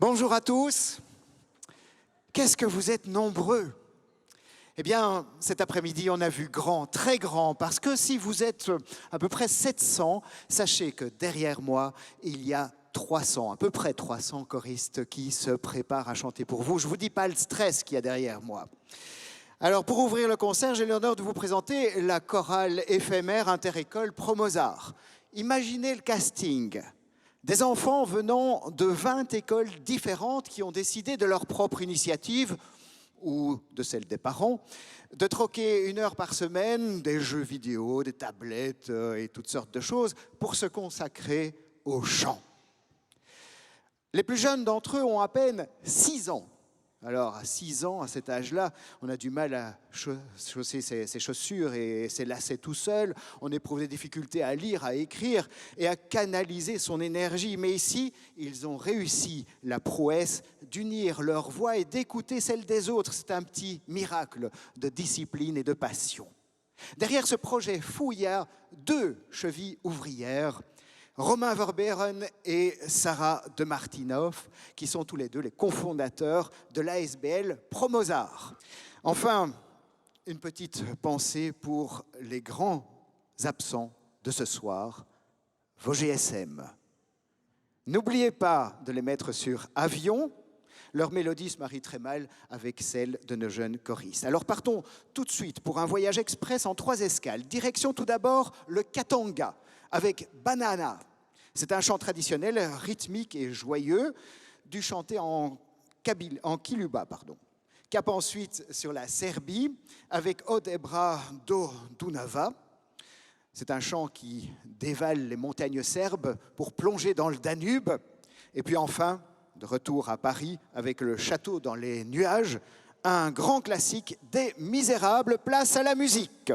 Bonjour à tous. Qu'est-ce que vous êtes nombreux? Eh bien, cet après-midi, on a vu grand, très grand, parce que si vous êtes à peu près 700, sachez que derrière moi, il y a 300, à peu près 300 choristes qui se préparent à chanter pour vous. Je ne vous dis pas le stress qu'il y a derrière moi. Alors, pour ouvrir le concert, j'ai l'honneur de vous présenter la chorale éphémère Interécole Promozar. Imaginez le casting. Des enfants venant de 20 écoles différentes qui ont décidé de leur propre initiative, ou de celle des parents, de troquer 1 heure par semaine des jeux vidéo, des tablettes et toutes sortes de choses pour se consacrer au chant. Les plus jeunes d'entre eux ont à peine 6 ans. Alors, à 6 ans, à cet âge-là, on a du mal à chausser ses chaussures et ses lacets tout seul. On éprouve des difficultés à lire, à écrire et à canaliser son énergie. Mais ici, ils ont réussi la prouesse d'unir leur voix et d'écouter celle des autres. C'est un petit miracle de discipline et de passion. Derrière ce projet fou, il y a 2 chevilles ouvrières, Romain Verberen et Sarah de Martinov, qui sont tous les 2 les cofondateurs de l'ASBL Promozar. Enfin, une petite pensée pour les grands absents de ce soir, vos GSM. N'oubliez pas de les mettre sur avion. Leur mélodie se marie très mal avec celle de nos jeunes choristes. Alors partons tout de suite pour un voyage express en 3 escales. Direction tout d'abord le Katanga avec Banana. C'est un chant traditionnel, rythmique et joyeux, du chanté en Kiluba. Cap ensuite sur la Serbie avec Odebra do Dunava. C'est un chant qui dévale les montagnes serbes pour plonger dans le Danube. Et puis enfin, de retour à Paris avec le château dans les nuages, un grand classique des Misérables, place à la musique.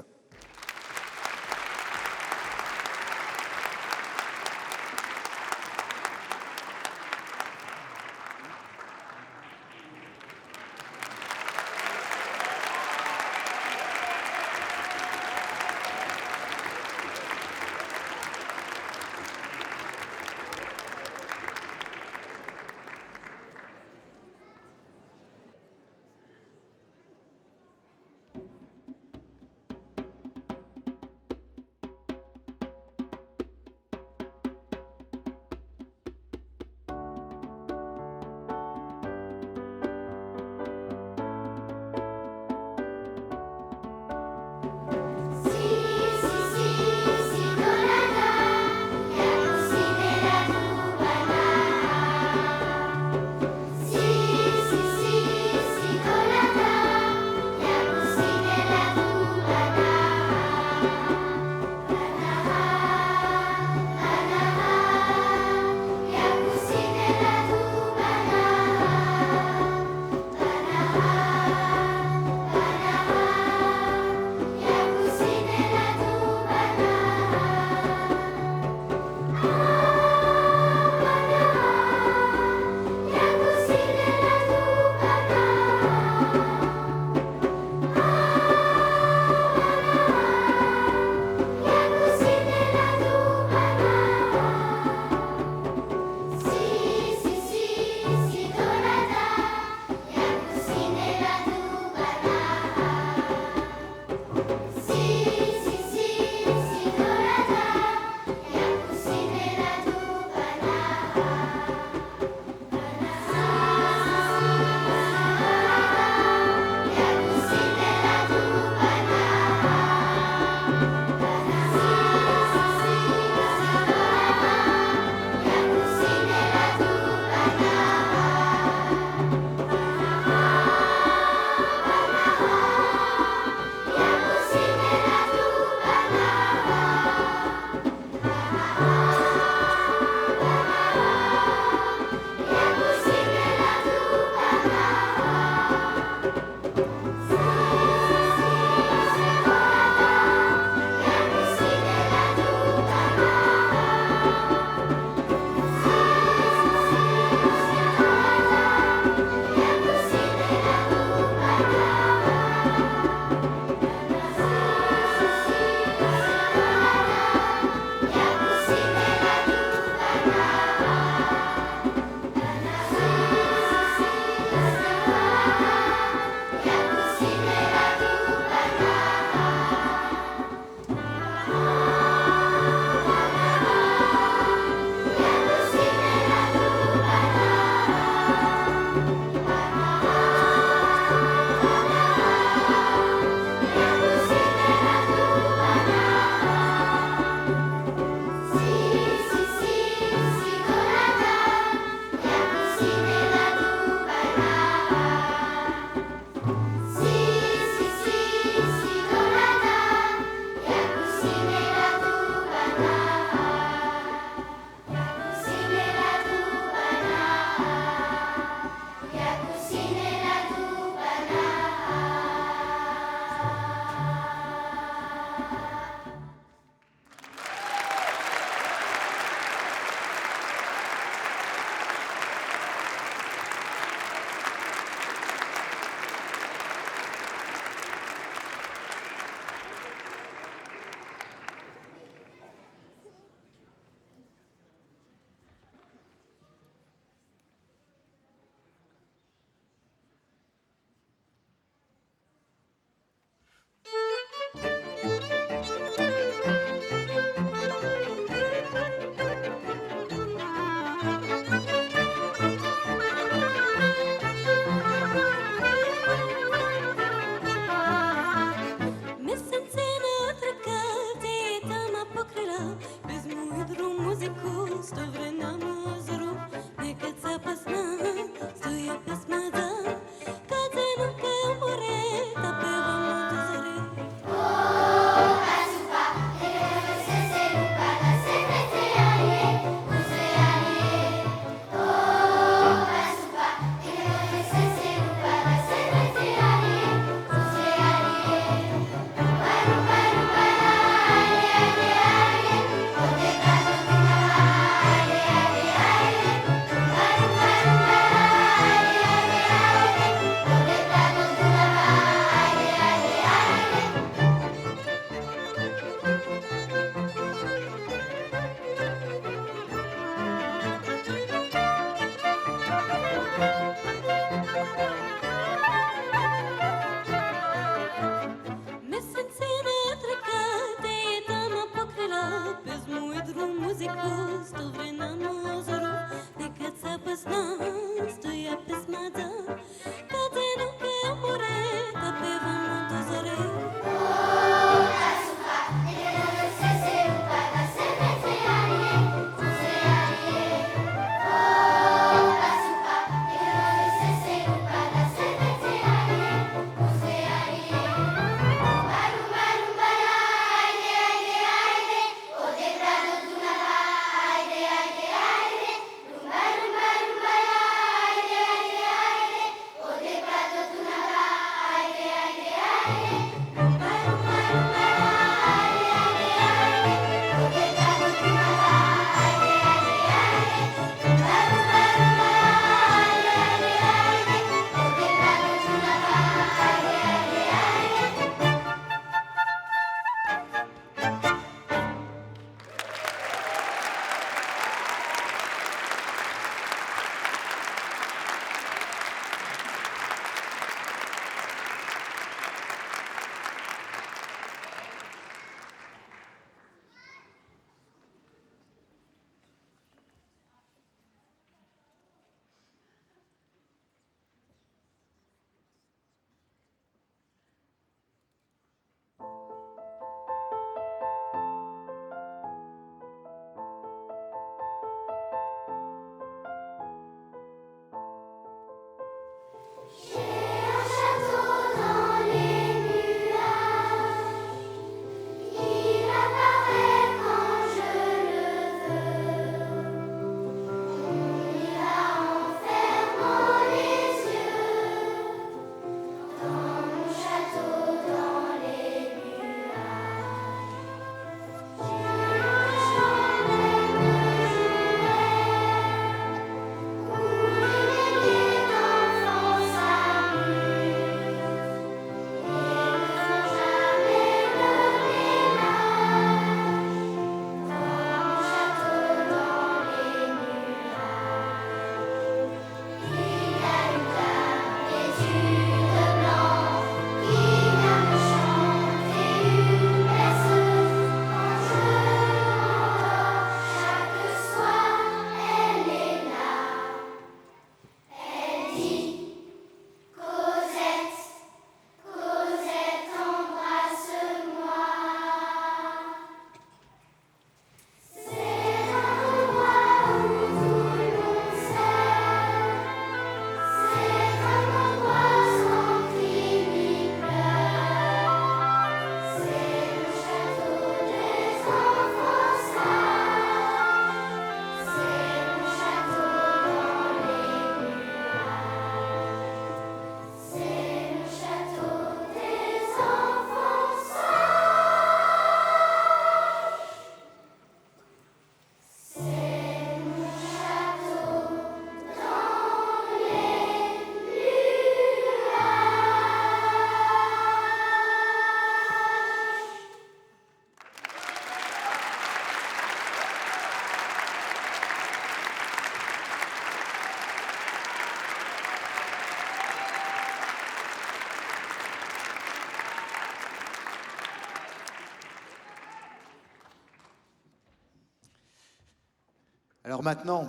Alors maintenant,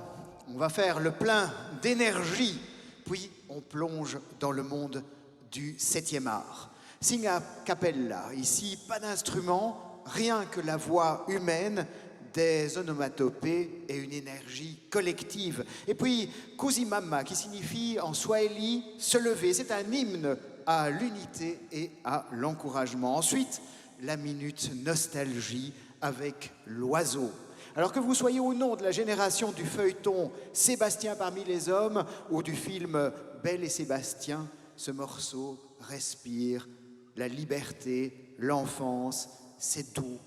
on va faire le plein d'énergie, puis on plonge dans le monde du 7e art. Sing a cappella, ici pas d'instrument, rien que la voix humaine, des onomatopées et une énergie collective. Et puis Kusimama, qui signifie en swahili se lever, c'est un hymne à l'unité et à l'encouragement. Ensuite, la minute nostalgie avec l'oiseau. Alors que vous soyez ou non de la génération du feuilleton Sébastien parmi les hommes ou du film Belle et Sébastien, ce morceau respire la liberté, l'enfance, c'est doux,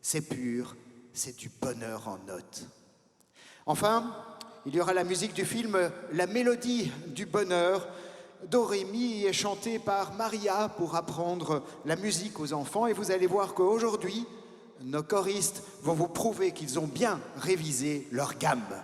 c'est pur, c'est du bonheur en notes. Enfin, il y aura la musique du film La Mélodie du bonheur. Dorémy est chantée par Maria pour apprendre la musique aux enfants et vous allez voir qu'aujourd'hui, nos choristes vont vous prouver qu'ils ont bien révisé leur gamme.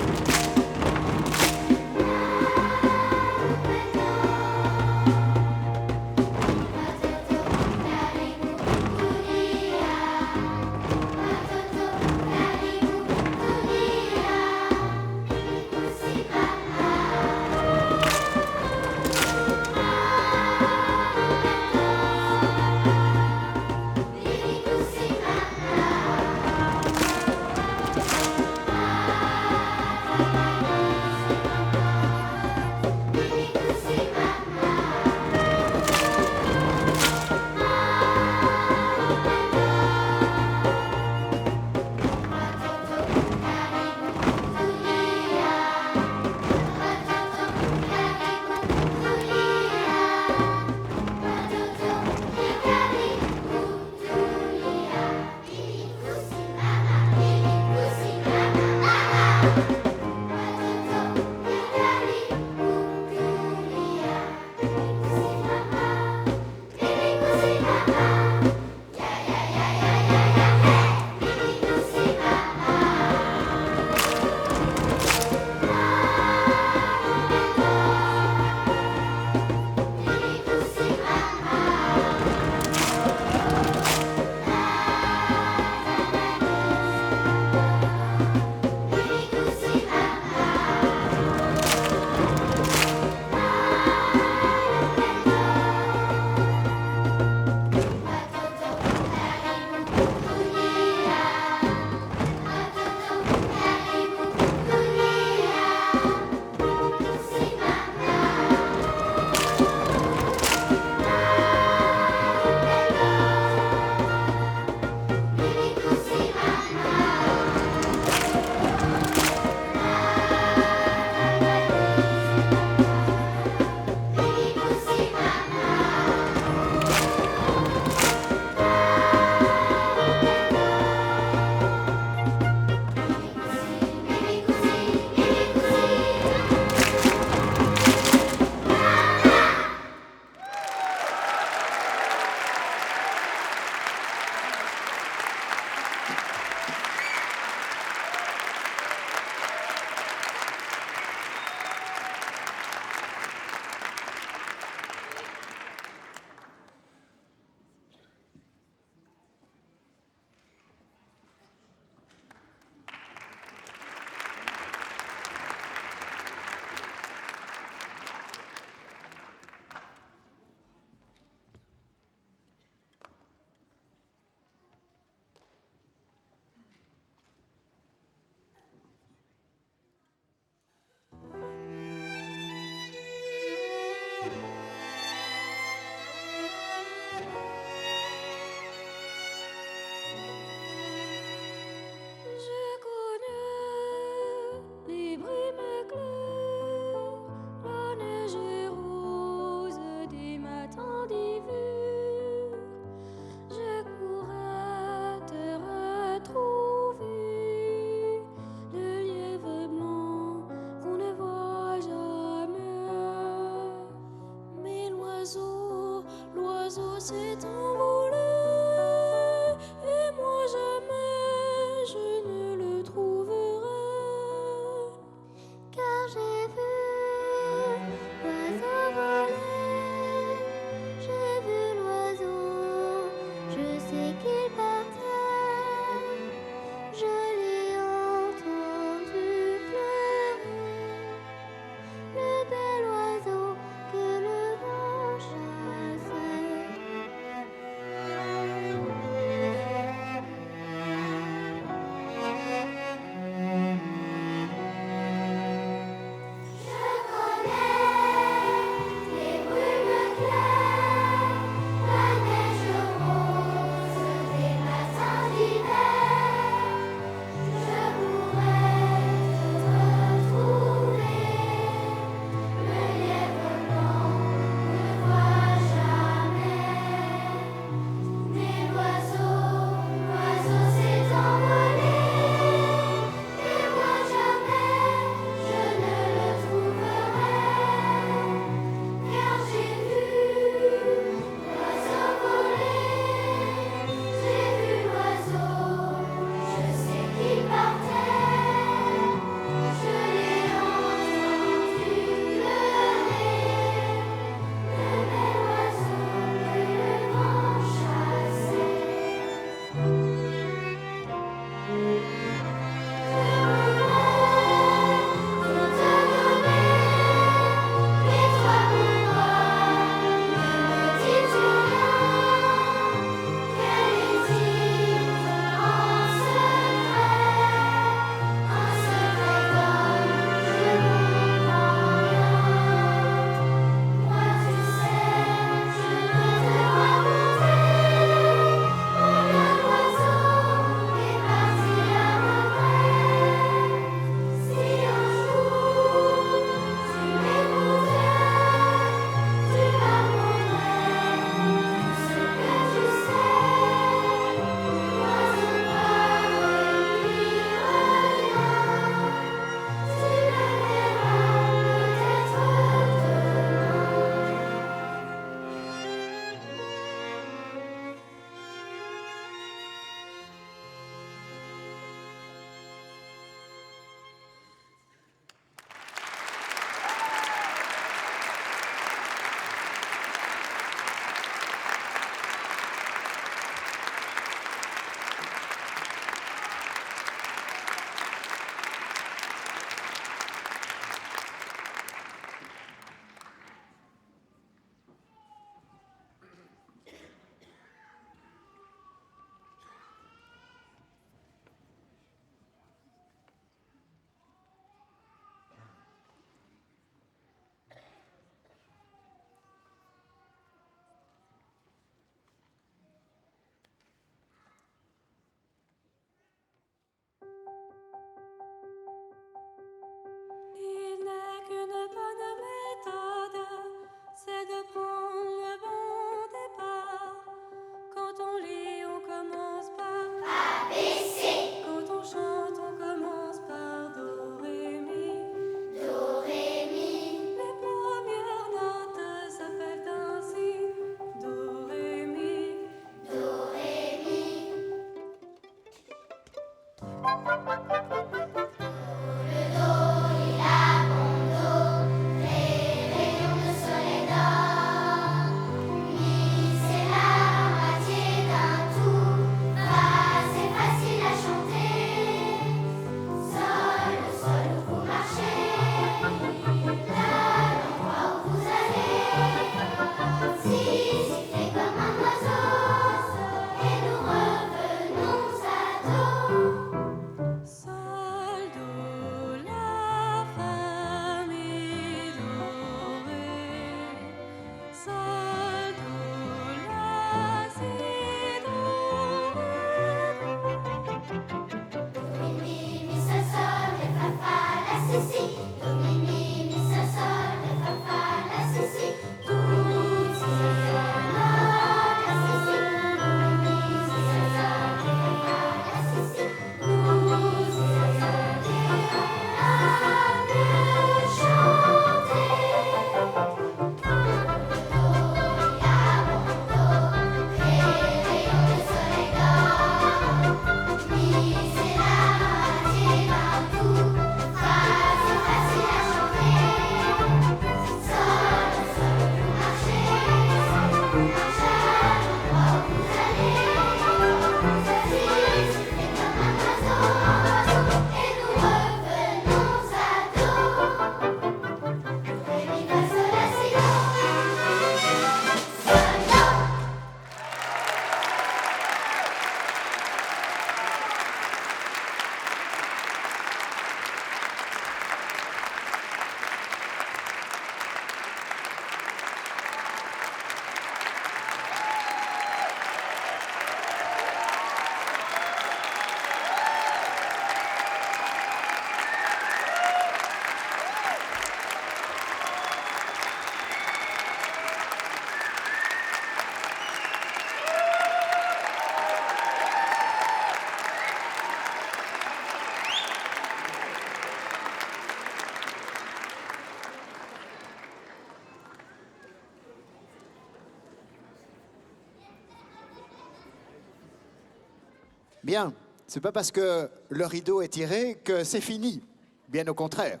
Bien, c'est pas parce que le rideau est tiré que c'est fini, bien au contraire.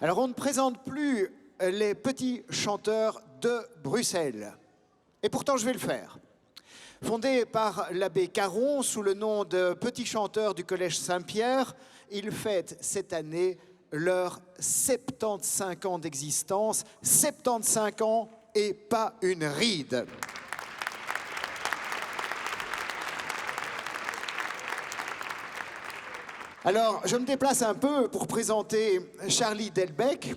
Alors on ne présente plus les petits chanteurs de Bruxelles, et pourtant je vais le faire. Fondé par l'abbé Caron sous le nom de Petits chanteurs du Collège Saint-Pierre, ils fêtent cette année leurs 75 ans d'existence, 75 ans et pas une ride. Alors, je me déplace un peu pour présenter Charlie Delbecq.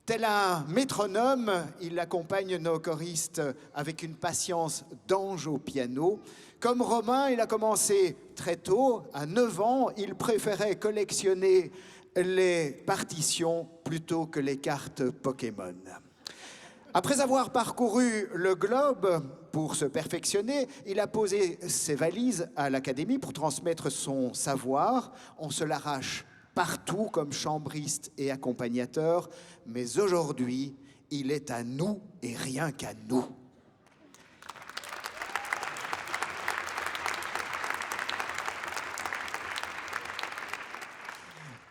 Tel un métronome, il accompagne nos choristes avec une patience d'ange au piano. Comme Romain, il a commencé très tôt, à 9 ans, il préférait collectionner les partitions plutôt que les cartes Pokémon. Après avoir parcouru le globe pour se perfectionner, il a posé ses valises à l'académie pour transmettre son savoir. On se l'arrache partout comme chambriste et accompagnateur, mais aujourd'hui, il est à nous et rien qu'à nous.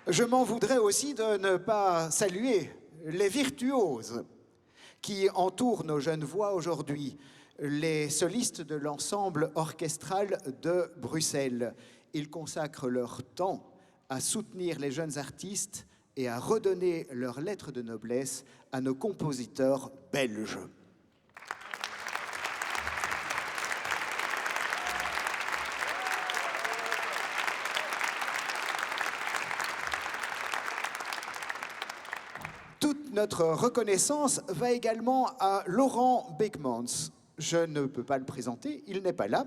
Je m'en voudrais aussi de ne pas saluer les virtuoses qui entourent nos jeunes voix aujourd'hui, les solistes de l'ensemble orchestral de Bruxelles. Ils consacrent leur temps à soutenir les jeunes artistes et à redonner leurs lettres de noblesse à nos compositeurs belges. Toute notre reconnaissance va également à Laurent Beckmans. Je ne peux pas le présenter, il n'est pas là,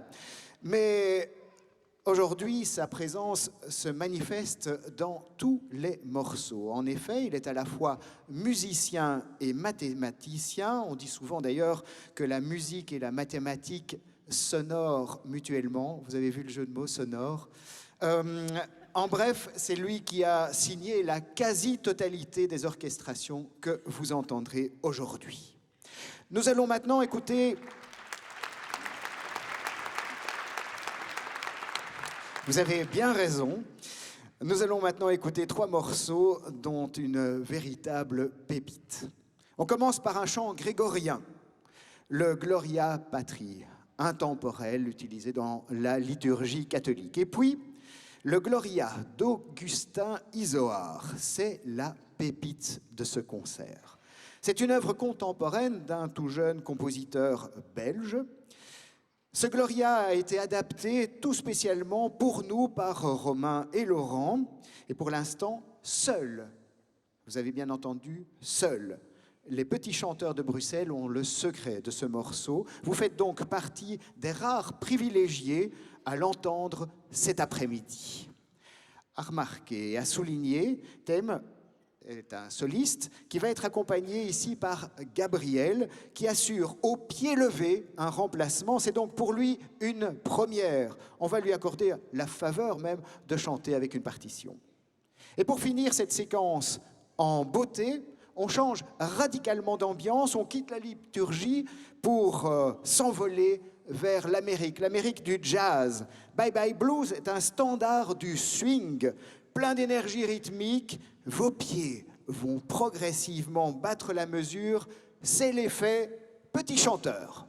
mais aujourd'hui, sa présence se manifeste dans tous les morceaux. En effet, il est à la fois musicien et mathématicien. On dit souvent d'ailleurs que la musique et la mathématique s'honorent mutuellement. Vous avez vu le jeu de mots sonore. En bref, c'est lui qui a signé la quasi-totalité des orchestrations que vous entendrez aujourd'hui. Nous allons maintenant écouter... Vous avez bien raison. Nous allons maintenant écouter 3 morceaux, dont une véritable pépite. On commence par un chant grégorien, le Gloria Patri, intemporel, utilisé dans la liturgie catholique. Et puis, le Gloria d'Augustin Izoard, c'est la pépite de ce concert. C'est une œuvre contemporaine d'un tout jeune compositeur belge. Ce Gloria a été adapté tout spécialement pour nous par Romain et Laurent. Et pour l'instant, seuls, vous avez bien entendu, seuls, les petits chanteurs de Bruxelles ont le secret de ce morceau. Vous faites donc partie des rares privilégiés à l'entendre cet après-midi. à remarquer et à souligner. Thème est un soliste qui va être accompagné ici par Gabriel, qui assure au pied levé un remplacement. C'est donc pour lui une première. On va lui accorder la faveur même de chanter avec une partition. Et pour finir cette séquence en beauté, on change radicalement d'ambiance, on quitte la liturgie pour s'envoler vers l'Amérique du jazz. Bye Bye Blues est un standard du swing, plein d'énergie rythmique. Vos pieds vont progressivement battre la mesure. C'est l'effet petit chanteur.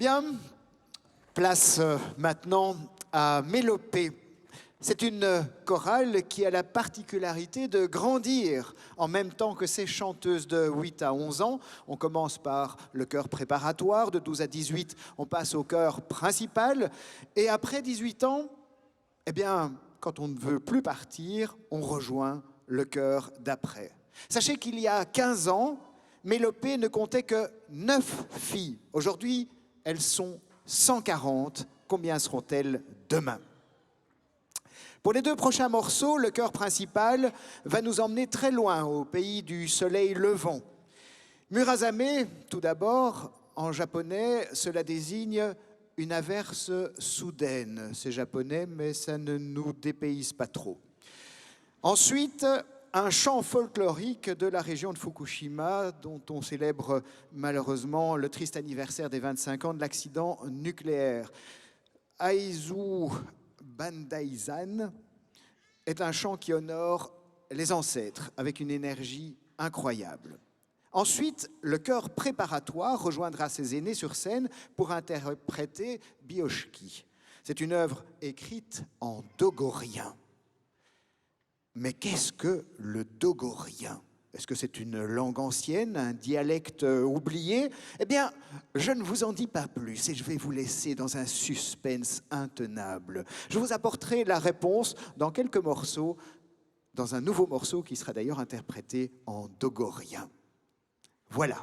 Bien, place maintenant à Mélopée. C'est une chorale qui a la particularité de grandir en même temps que ses chanteuses de 8 à 11 ans. On commence par le chœur préparatoire, de 12 à 18, on passe au chœur principal. Et après 18 ans, eh bien, quand on ne veut plus partir, on rejoint le chœur d'après. Sachez qu'il y a 15 ans, Mélopée ne comptait que 9 filles. Aujourd'hui, elles sont 140. Combien seront-elles demain ? Pour les 2 prochains morceaux, le chœur principal va nous emmener très loin, au pays du soleil levant. Murasame, tout d'abord, en japonais, cela désigne une averse soudaine. C'est japonais, mais ça ne nous dépayse pas trop. Ensuite, un chant folklorique de la région de Fukushima, dont on célèbre malheureusement le triste anniversaire des 25 ans de l'accident nucléaire. Aizu Bandaizan est un chant qui honore les ancêtres avec une énergie incroyable. Ensuite, le chœur préparatoire rejoindra ses aînés sur scène pour interpréter Bioshki. C'est une œuvre écrite en dogorien. Mais qu'est-ce que le dogorien ? Est-ce que c'est une langue ancienne, un dialecte oublié ? Eh bien, je ne vous en dis pas plus et je vais vous laisser dans un suspense intenable. Je vous apporterai la réponse dans quelques morceaux, dans un nouveau morceau qui sera d'ailleurs interprété en dogorien. Voilà.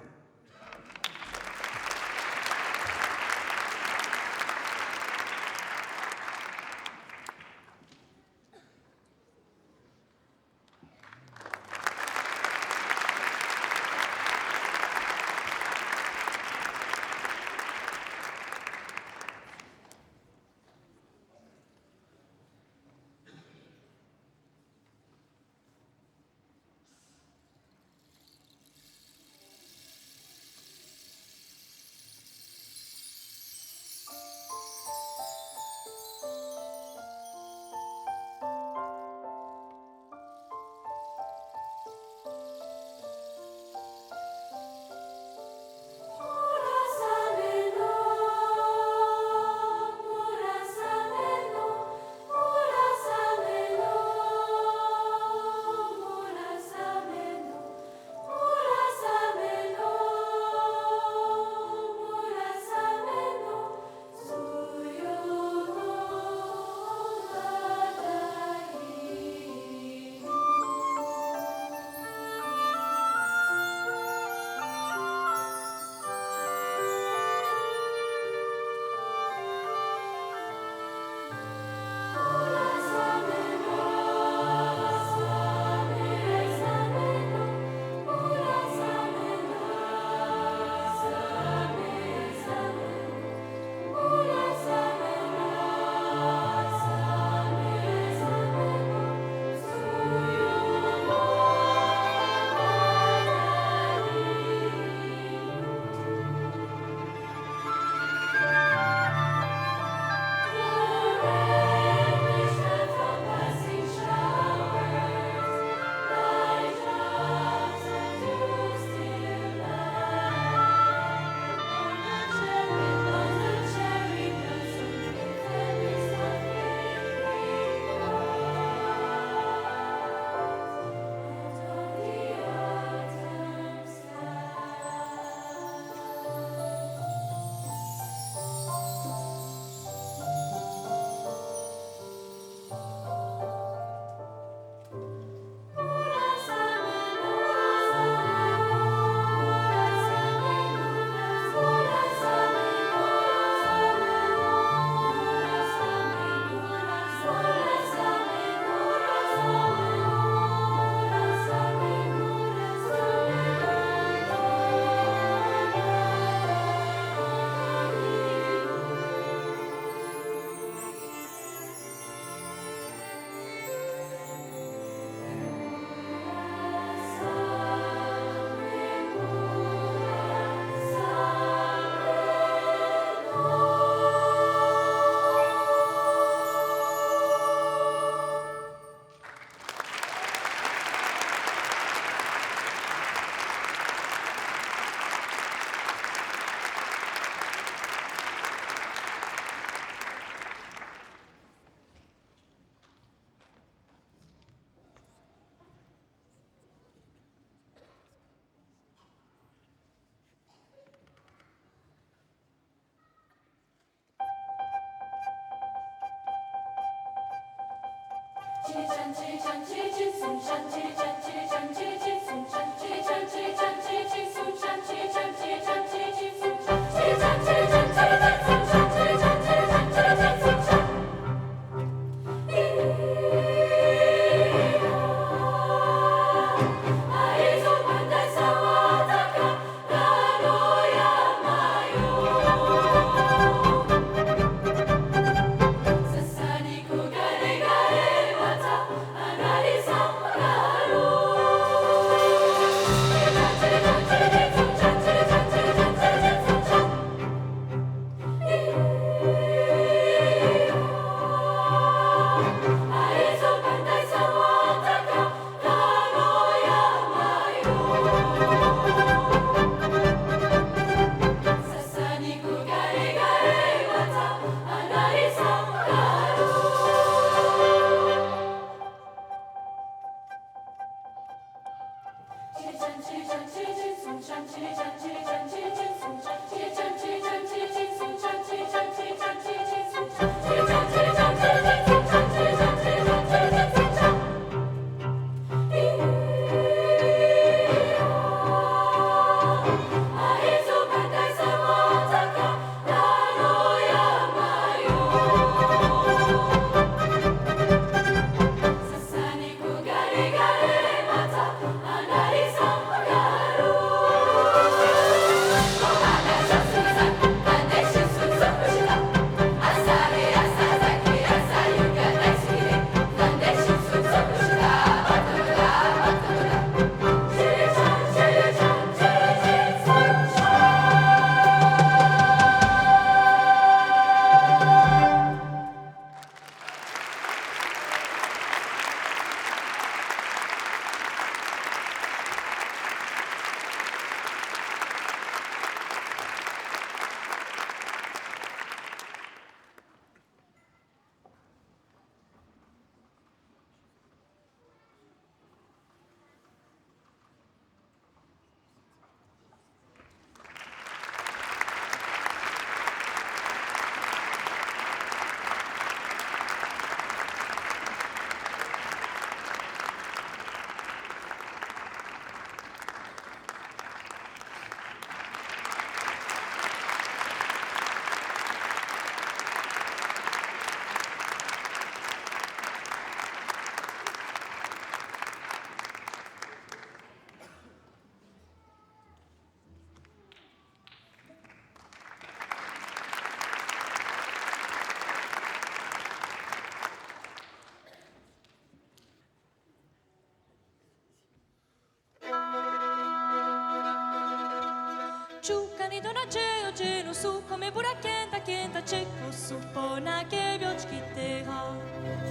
Ciucani donaceo genu su come pura chienta chienta cecco su pona che bioczki teha.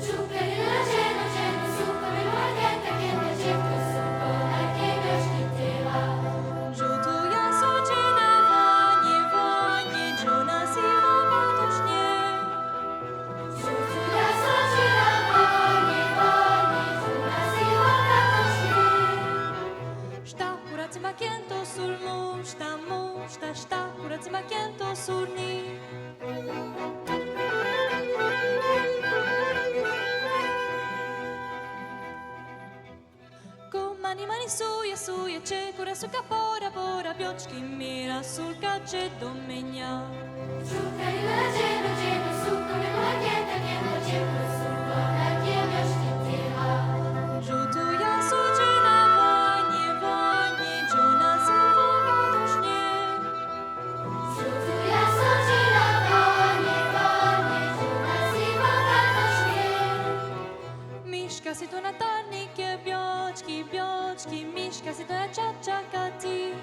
Ciucani donaceo genu su come pura chienta chienta cecco su pona che bioczki teha. Żutu ja sudzina wani wani dżuna si wabatusznie. Żutu ja sudzina wani wani dżuna si wabatusznie. Šta kurac ma kiento sul mu, šta kurac ma kiento sul ni. Mani suja, čekura su kapora, bora, bjočki mira, sulka će do menja. Ciucani donaceo genu su come pura chienta chienta cecco su pona che bioczki teha. Žutu ja suđina vanje, vanje, džuna si vabatušně. Żutu ja sudzina wani wani dżuna si wabatusznie. Miška si to na tarnike, bjočki, bjočki, miška si to na čačakati.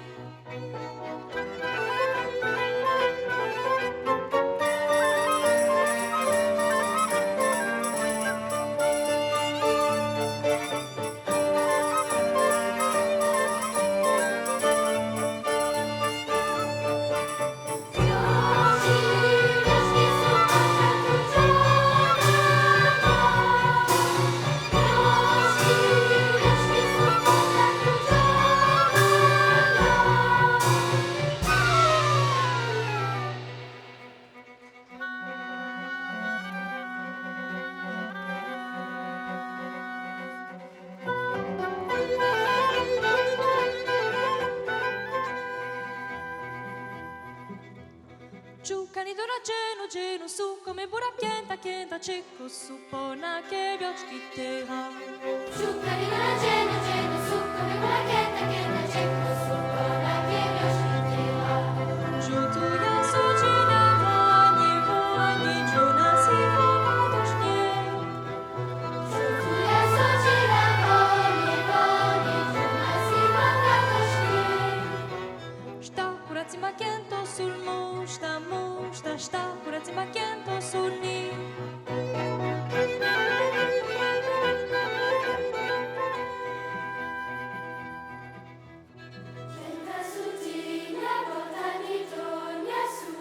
genu su come burakienta kienta chiku supona che biochki teha. Shukari na jenu jenu sukami waketa kena cheku supona ke yoshitewa. Jutu ya sujina vani juna si vodoshnie. Shutuya sojira voni voni juna si vakatoshni. Sta curati makiento sul musta musta sta curati makiento sul ni. Jenta sutina botani tonya su.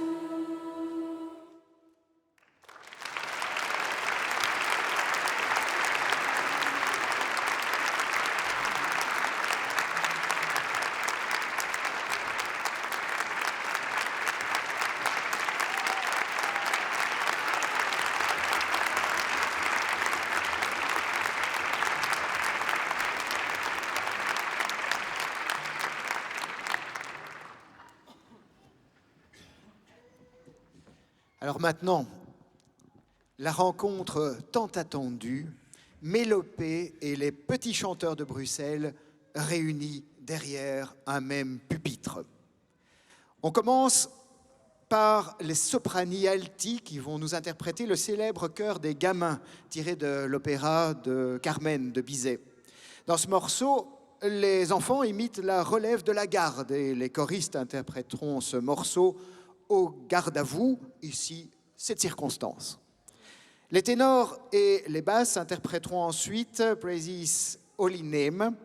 Alors maintenant, la rencontre tant attendue, Mélopée et les petits chanteurs de Bruxelles réunis derrière un même pupitre. On commence par les soprani alti qui vont nous interpréter le célèbre chœur des gamins tiré de l'opéra de Carmen de Bizet. Dans ce morceau, les enfants imitent la relève de la garde et les choristes interpréteront ce morceau au garde à vous, ici, cette circonstance. Les ténors et les basses interpréteront ensuite Praises Holy Name,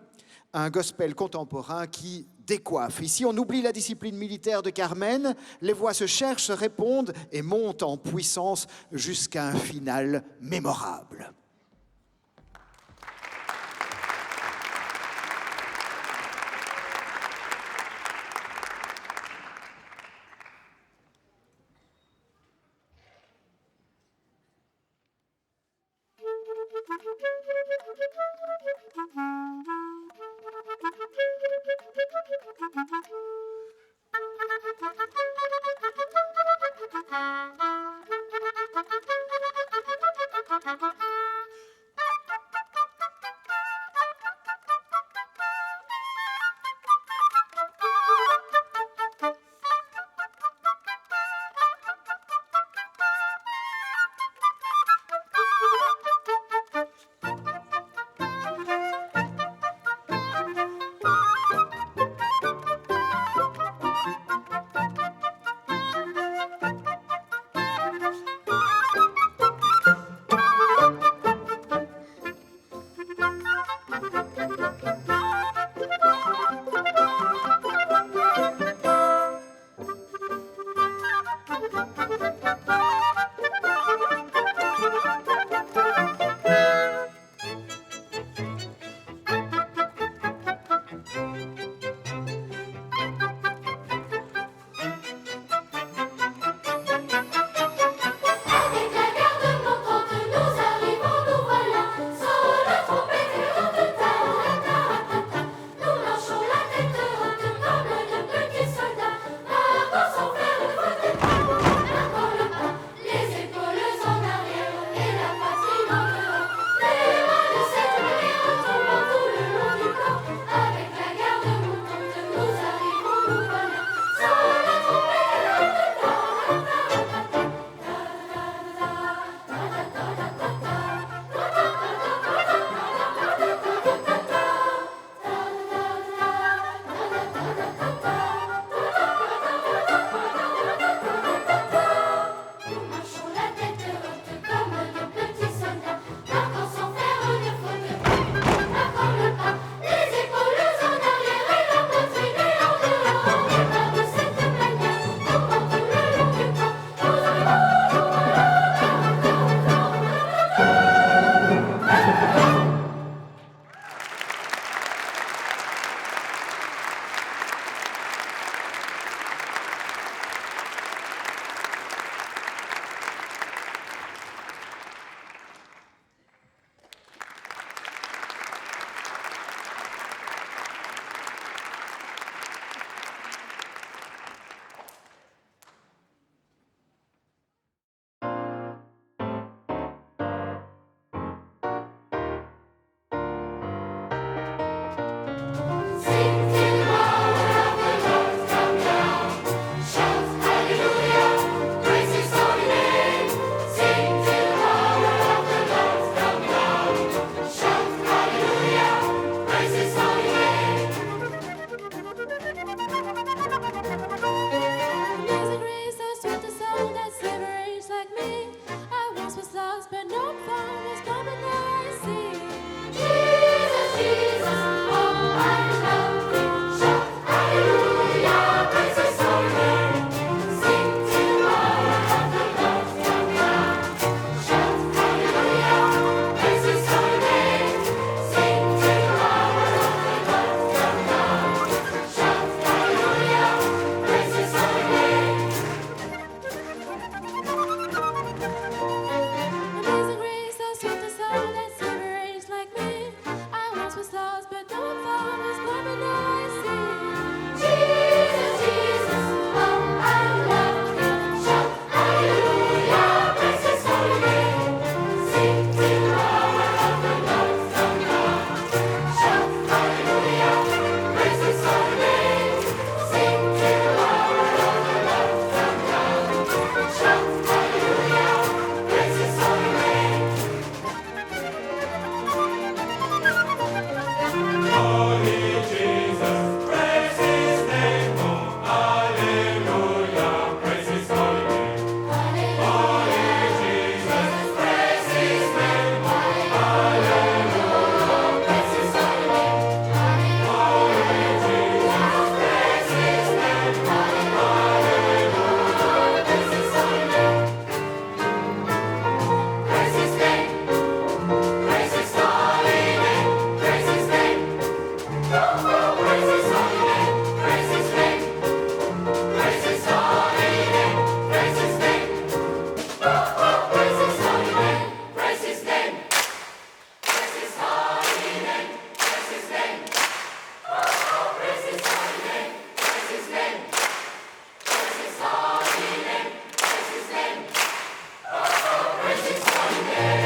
un gospel contemporain qui décoiffe. Ici, on oublie la discipline militaire de Carmen, les voix se cherchent, se répondent et montent en puissance jusqu'à un final mémorable. lost, but no one found was coming there I see. Jesus, Jesus, oh, I love thee. Shout hallelujah, praise his holy name. Sing to our of the Lord from now. Shout hallelujah, praise his holy name. Sing to our of the Lord from now. Shout hallelujah, praise his holy name. Amazing grace, how sweet the sound that saved a wretch like me. I once was lost, but no one found was coming there I see. Jesus, Jesus, oh, I love thee. Shout hallelujah, praise his holy name. Sing to our of the Lord from now. Shout hallelujah, praise his holy name. Sing to our of the Lord from now. Shout hallelujah, praise his holy name. Praise his name, praise his holy name, praise his name. Oh, oh, praise his holy name, praise his name, praise his holy name, praise his name. Oh, oh, praise his holy name, praise his name, praise his holy name, praise his name. Oh, oh, praise his holy name, praise his name, praise his holy name, praise his name. Oh, oh, praise his holy name.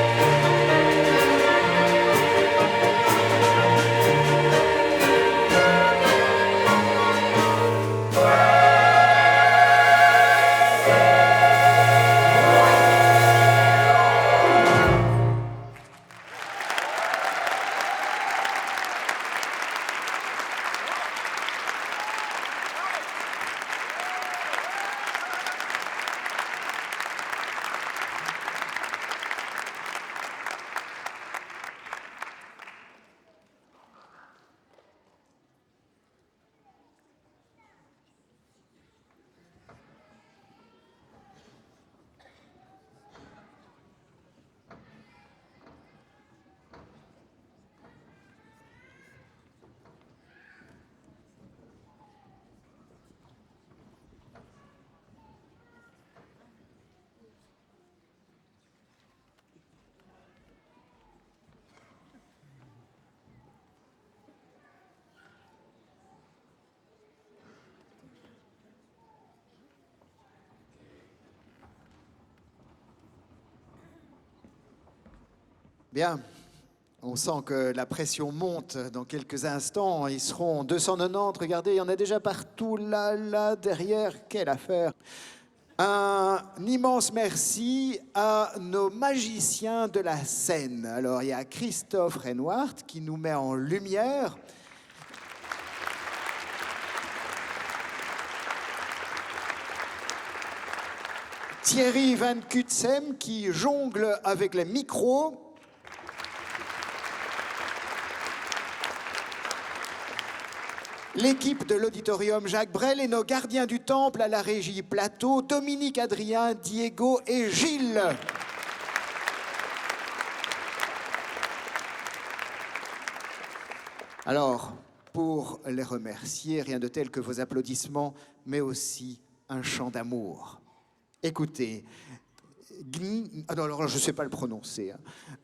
Bien, on sent que la pression monte dans quelques instants. Ils seront 290, regardez, il y en a déjà partout, là, là, derrière. Quelle affaire! Un immense merci à nos magiciens de la scène. Alors, il y a Christophe Renoir qui nous met en lumière. Thierry Van Kutsem qui jongle avec les micros. L'équipe de l'auditorium Jacques Brel et nos gardiens du temple à la régie plateau, Dominique, Adrien, Diego et Gilles. Alors, pour les remercier, rien de tel que vos applaudissements, mais aussi un chant d'amour. Écoutez, alors je ne sais pas le prononcer.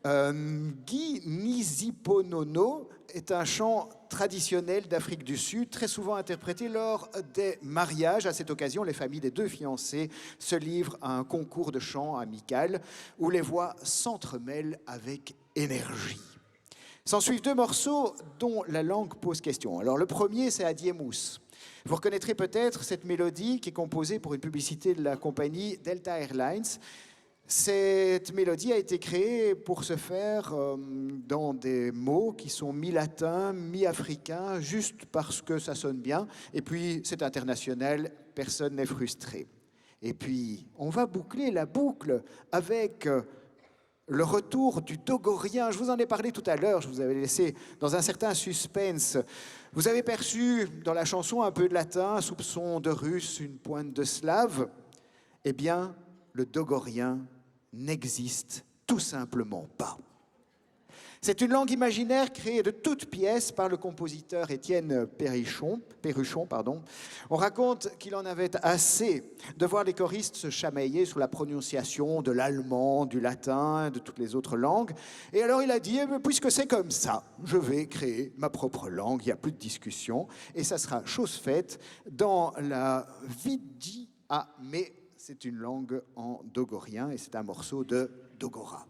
Guy Niziponono est un chant traditionnel d'Afrique du Sud, très souvent interprété lors des mariages. À cette occasion, les familles des deux fiancés se livrent à un concours de chant amical où les voix s'entremêlent avec énergie. S'en suivent deux morceaux dont la langue pose question. Alors le premier, c'est Adiemous. Vous reconnaîtrez peut-être cette mélodie qui est composée pour une publicité de la compagnie Delta Airlines. Cette mélodie a été créée pour se faire dans des mots qui sont mi-latins, mi-africains, juste parce que ça sonne bien. Et puis, c'est international, personne n'est frustré. Et puis, on va boucler la boucle avec le retour du dogorien. Je vous en ai parlé tout à l'heure, je vous avais laissé dans un certain suspense. Vous avez perçu dans la chanson un peu de latin, un soupçon de russe, une pointe de slave. Eh bien, le dogorien n'existe tout simplement pas. C'est une langue imaginaire créée de toutes pièces par le compositeur Étienne Perruchon. On raconte qu'il en avait assez de voir les choristes se chamailler sur la prononciation de l'allemand, du latin, de toutes les autres langues. Et alors il a dit, puisque c'est comme ça, je vais créer ma propre langue, il n'y a plus de discussion. Et ça sera chose faite dans la Vidia, mais c'est une langue en dogorien et c'est un morceau de Dogora.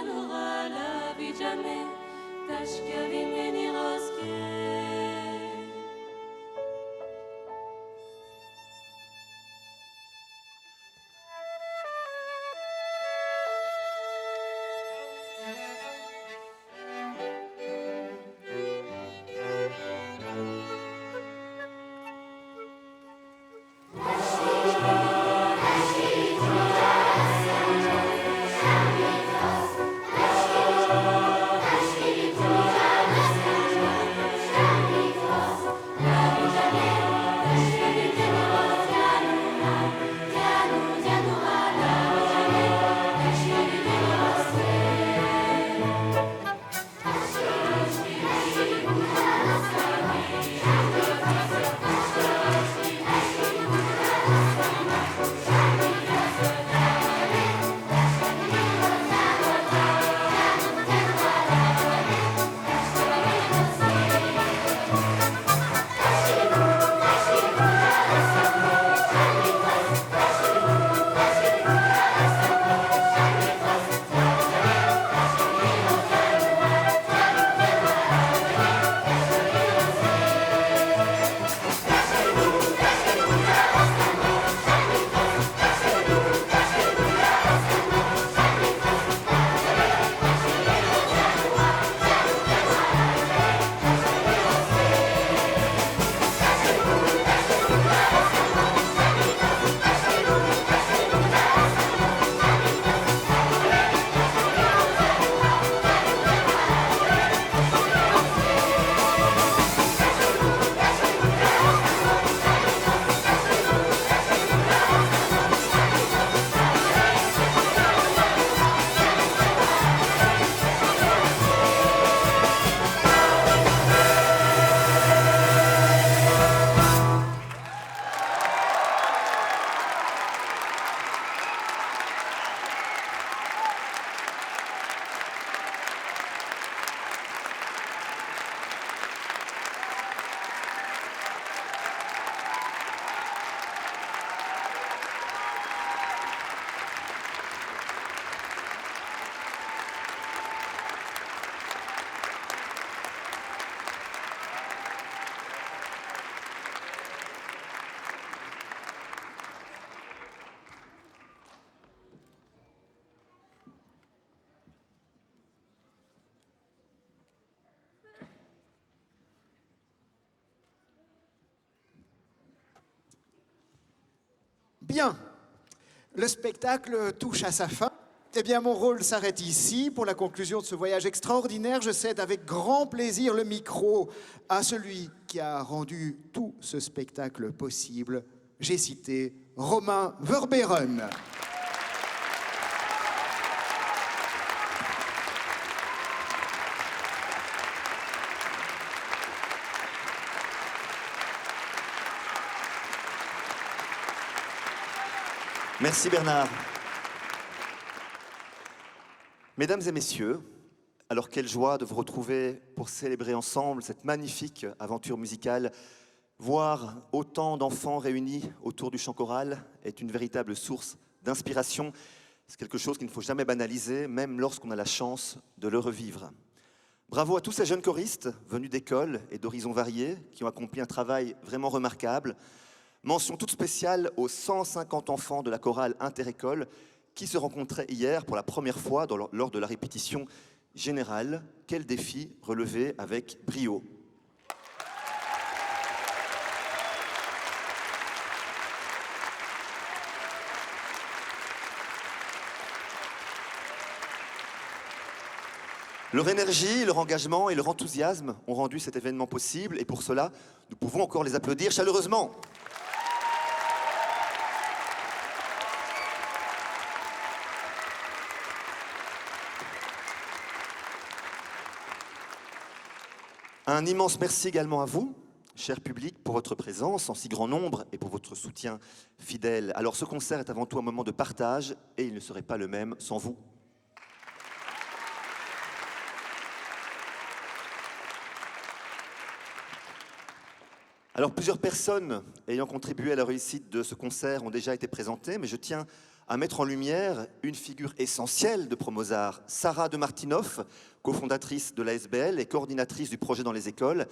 نورا لا في جمي تشكي مني راسكي Bien, le spectacle touche à sa fin. Eh bien, mon rôle s'arrête ici. Pour la conclusion de ce voyage extraordinaire, je cède avec grand plaisir le micro à celui qui a rendu tout ce spectacle possible. J'ai cité Romain Verbeeren. Merci Bernard. Mesdames et messieurs, alors quelle joie de vous retrouver pour célébrer ensemble cette magnifique aventure musicale. Voir autant d'enfants réunis autour du chant choral est une véritable source d'inspiration. C'est quelque chose qu'il ne faut jamais banaliser, même lorsqu'on a la chance de le revivre. Bravo à tous ces jeunes choristes venus d'écoles et d'horizons variés qui ont accompli un travail vraiment remarquable. Mention toute spéciale aux 150 enfants de la chorale interécole qui se rencontraient hier pour la première fois lors de la répétition générale. Quel défi relevé avec brio. Leur énergie, leur engagement et leur enthousiasme ont rendu cet événement possible et pour cela, nous pouvons encore les applaudir chaleureusement. Un immense merci également à vous, cher public, pour votre présence en si grand nombre et pour votre soutien fidèle. Alors ce concert est avant tout un moment de partage et il ne serait pas le même sans vous. Alors plusieurs personnes ayant contribué à la réussite de ce concert ont déjà été présentées, mais je tiens à mettre en lumière une figure essentielle de Promozar, Sarah de Martinoff, cofondatrice de l'ASBL et coordinatrice du projet dans les écoles.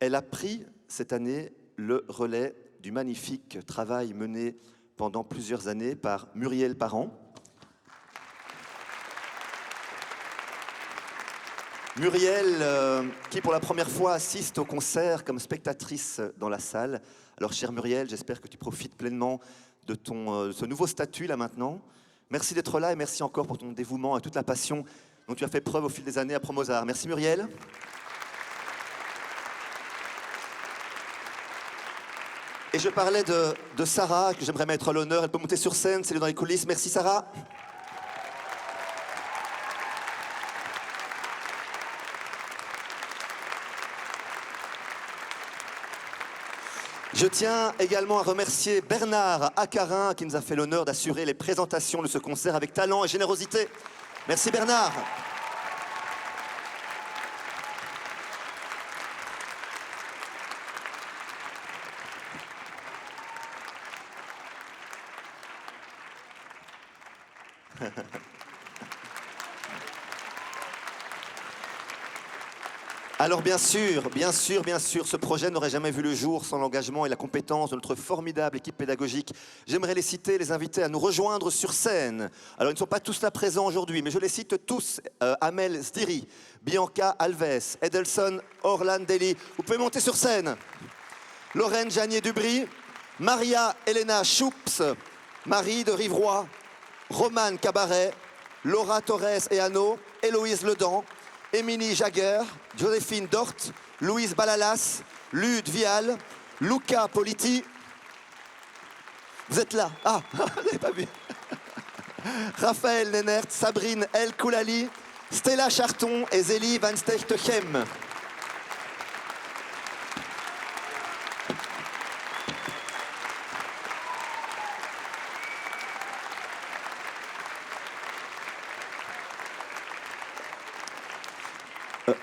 Elle a pris cette année le relais du magnifique travail mené pendant plusieurs années par Muriel Parent. Muriel, qui pour la première fois assiste au concert comme spectatrice dans la salle. Alors, chère Muriel, j'espère que tu profites pleinement de ce nouveau statut là maintenant. Merci d'être là et merci encore pour ton dévouement et toute la passion dont tu as fait preuve au fil des années à Promozar. Merci Muriel. Et je parlais de Sarah, que j'aimerais mettre à l'honneur. Elle peut monter sur scène, c'est dans les coulisses. Merci Sarah. Je tiens également à remercier Bernard Acarin qui nous a fait l'honneur d'assurer les présentations de ce concert avec talent et générosité. Merci Bernard. Alors bien sûr, ce projet n'aurait jamais vu le jour sans l'engagement et la compétence de notre formidable équipe pédagogique. J'aimerais les citer, les inviter à nous rejoindre sur scène. Alors ils ne sont pas tous là présents aujourd'hui, mais je les cite tous. Amel Zdiri, Bianca Alves, Edelson Orlandelli. Vous pouvez monter sur scène. Lorraine Janier-Dubry, Maria Elena Schoups, Marie de Rivroy, Romane Cabaret, Laura Torres et Anno, Héloïse Ledan, Émilie Jaguer, Joséphine Dort, Louise Balalas, Lude Vial, Luca Politi. Vous êtes là? Ah, vous n'avez pas vu. Raphaël Nenert, Sabrine El Koulali, Stella Charton et Zélie Van Stechtechem.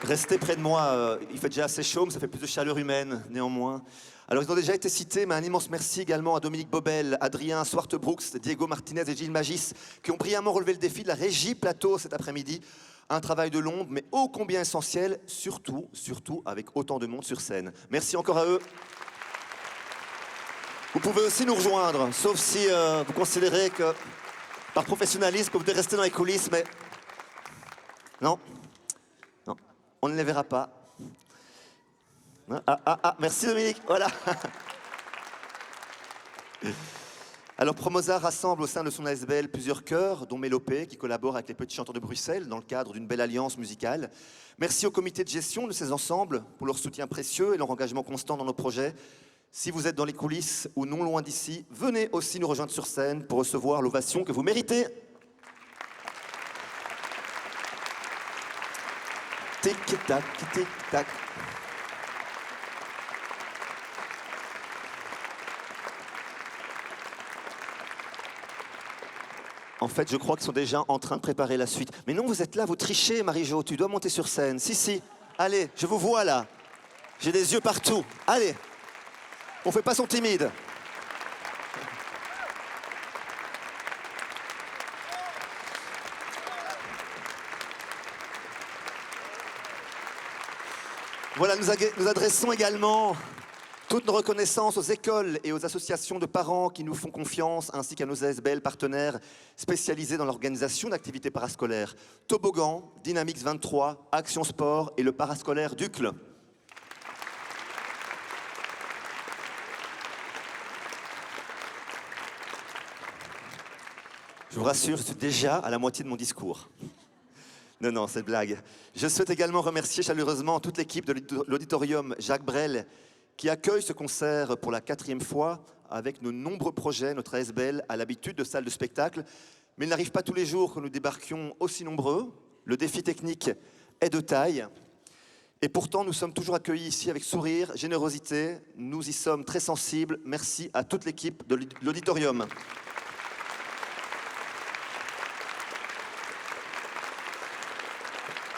Restez près de moi, il fait déjà assez chaud, mais ça fait plus de chaleur humaine, néanmoins. Alors, ils ont déjà été cités, mais un immense merci également à Dominique Bobel, Adrien Swarte-Brooks, Diego Martinez et Gilles Magis, qui ont brillamment relevé le défi de la régie plateau cet après-midi. Un travail de l'ombre, mais ô combien essentiel, surtout avec autant de monde sur scène. Merci encore à eux. Vous pouvez aussi nous rejoindre, sauf si vous considérez que, par professionnalisme, vous devez rester dans les coulisses, mais... Non. On ne les verra pas. Merci Dominique, voilà. Alors Promozar rassemble au sein de son ASBL plusieurs chœurs, dont Mélopée, qui collabore avec les Petits Chanteurs de Bruxelles dans le cadre d'une belle alliance musicale. Merci au comité de gestion de ces ensembles pour leur soutien précieux et leur engagement constant dans nos projets. Si vous êtes dans les coulisses ou non loin d'ici, venez aussi nous rejoindre sur scène pour recevoir l'ovation que vous méritez. Tic-tac, tic-tac. En fait, je crois qu'ils sont déjà en train de préparer la suite. Mais non, vous êtes là, vous trichez, Marie-Jo, tu dois monter sur scène. Si, allez, je vous vois là. J'ai des yeux partout. Allez, on fait pas son timide. Voilà, nous adressons également toute nos reconnaissances aux écoles et aux associations de parents qui nous font confiance, ainsi qu'à nos ASBL partenaires spécialisés dans l'organisation d'activités parascolaires. Toboggan, Dynamix 23, Action Sport et le parascolaire d'Uccle. Je vous rassure, je suis déjà à la moitié de mon discours. Non, c'est blague. Je souhaite également remercier chaleureusement toute l'équipe de l'auditorium Jacques Brel qui accueille ce concert pour la 4e fois avec nos nombreux projets. Notre ASBL a l'habitude de salles de spectacle, mais il n'arrive pas tous les jours que nous débarquions aussi nombreux. Le défi technique est de taille. Et pourtant, nous sommes toujours accueillis ici avec sourire, générosité. Nous y sommes très sensibles. Merci à toute l'équipe de l'auditorium.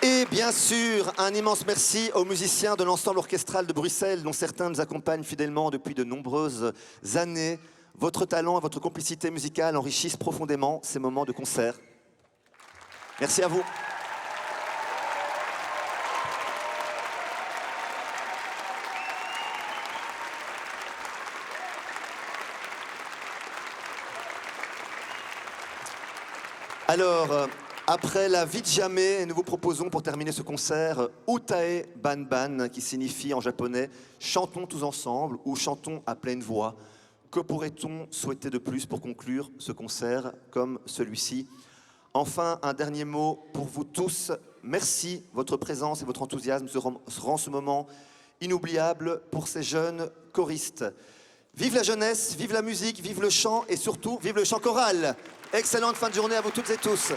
Et bien sûr, un immense merci aux musiciens de l'ensemble orchestral de Bruxelles, dont certains nous accompagnent fidèlement depuis de nombreuses années. Votre talent et votre complicité musicale enrichissent profondément ces moments de concert. Merci à vous. Alors, après la vie de jamais, nous vous proposons pour terminer ce concert Utae Banban, qui signifie en japonais « Chantons tous ensemble » ou « Chantons à pleine voix ». Que pourrait-on souhaiter de plus pour conclure ce concert comme celui-ci? Enfin, un dernier mot pour vous tous. Merci, votre présence et votre enthousiasme rend ce moment inoubliable pour ces jeunes choristes. Vive la jeunesse, vive la musique, vive le chant et surtout, vive le chant choral. Excellente fin de journée à vous toutes et tous.